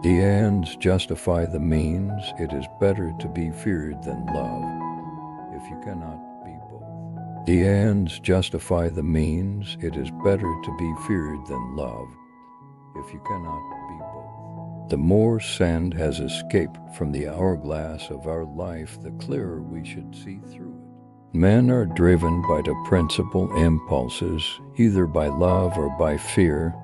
The ends justify the means. It is better to be feared than loved, if you cannot be both. The ends justify the means. It is better to be feared than loved, if you cannot be both. The more sand has escaped from the hourglass of our life, the clearer we should see through it. Men are driven by the principal impulses, either by love or by fear.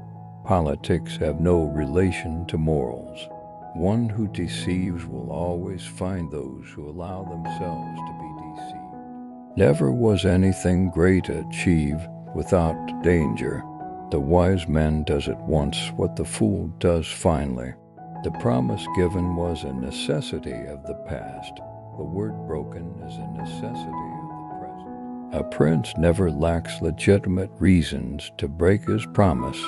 Politics have no relation to morals. One who deceives will always find those who allow themselves to be deceived. Never was anything great achieved without danger. The wise man does at once what the fool does finally. The promise given was a necessity of the past. The word broken is a necessity of the present. A prince never lacks legitimate reasons to break his promise.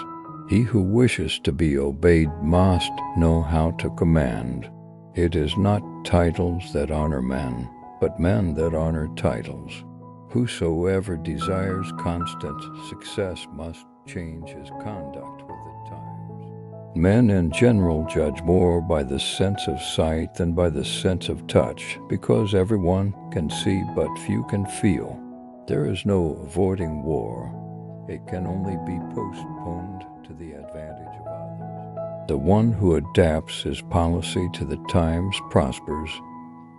He who wishes to be obeyed must know how to command. It is not titles that honor men, but men that honor titles. Whosoever desires constant success must change his conduct with the times. Men in general judge more by the sense of sight than by the sense of touch, because everyone can see but few can feel. There is no avoiding war. It can only be postponed to the advantage of others. The one who adapts his policy to the times prospers,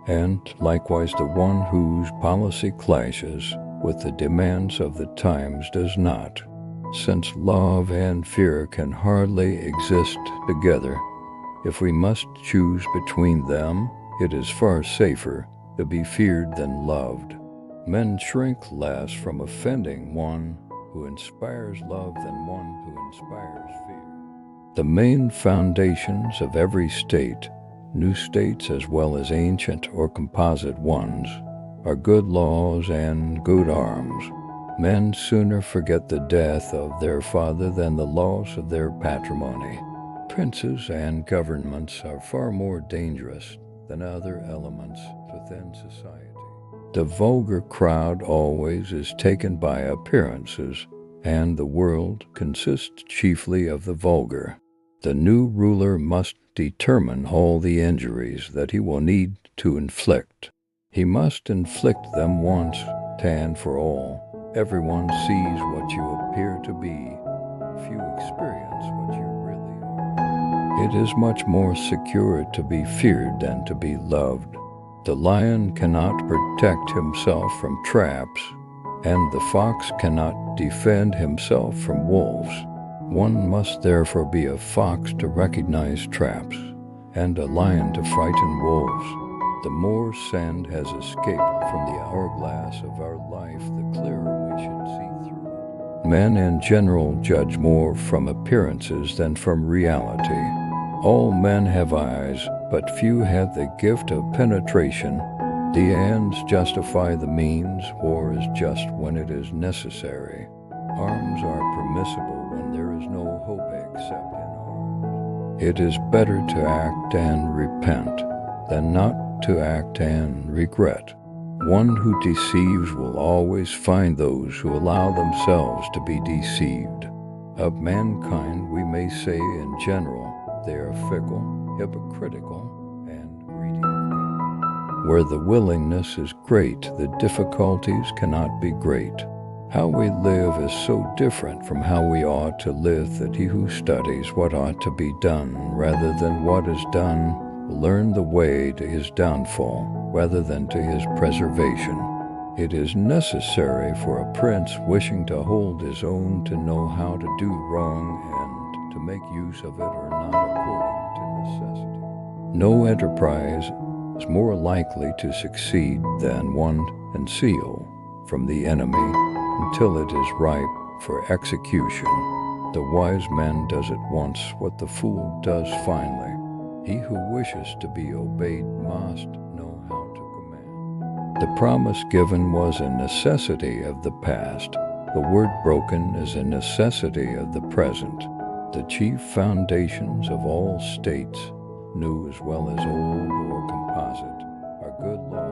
and likewise the one whose policy clashes with the demands of the times does not. Since love and fear can hardly exist together, if we must choose between them, it is far safer to be feared than loved. Men shrink less from offending one who inspires love than one who inspires fear. The main foundations of every state, new states as well as ancient or composite ones, are good laws and good arms. Men sooner forget the death of their father than the loss of their patrimony. Princes and governments are far more dangerous than other elements within society. The vulgar crowd always is taken by appearances, and the world consists chiefly of the vulgar. The new ruler must determine all the injuries that he will need to inflict. He must inflict them once and for all. Everyone sees what you appear to be. Few experience what you really are. It is much more secure to be feared than to be loved. The lion cannot protect himself from traps, and the fox cannot defend himself from wolves. One must therefore be a fox to recognize traps, and a lion to frighten wolves. The more sand has escaped from the hourglass of our life, the clearer we should see through it. Men in general judge more from appearances than from reality. All men have eyes, but few have the gift of penetration. The ends justify the means. War is just when it is necessary. Arms are permissible when there is no hope except in arms. It is better to act and repent than not to act and regret. One who deceives will always find those who allow themselves to be deceived. Of mankind we may say in general, they are fickle, hypocritical, and greedy of gain. Where the willingness is great, the difficulties cannot be great. How we live is so different from how we ought to live that he who studies what ought to be done rather than what is done will learn the way to his downfall rather than to his preservation. It is necessary for a prince wishing to hold his own to know how to do wrong and to make use of it or not according to necessity. No enterprise is more likely to succeed than one concealed from the enemy until it is ripe for execution. The wise man does at once what the fool does finally. He who wishes to be obeyed must know how to command. The promise given was a necessity of the past. The word broken is a necessity of the present. The chief foundations of all states, new as well as old or composite, are good laws.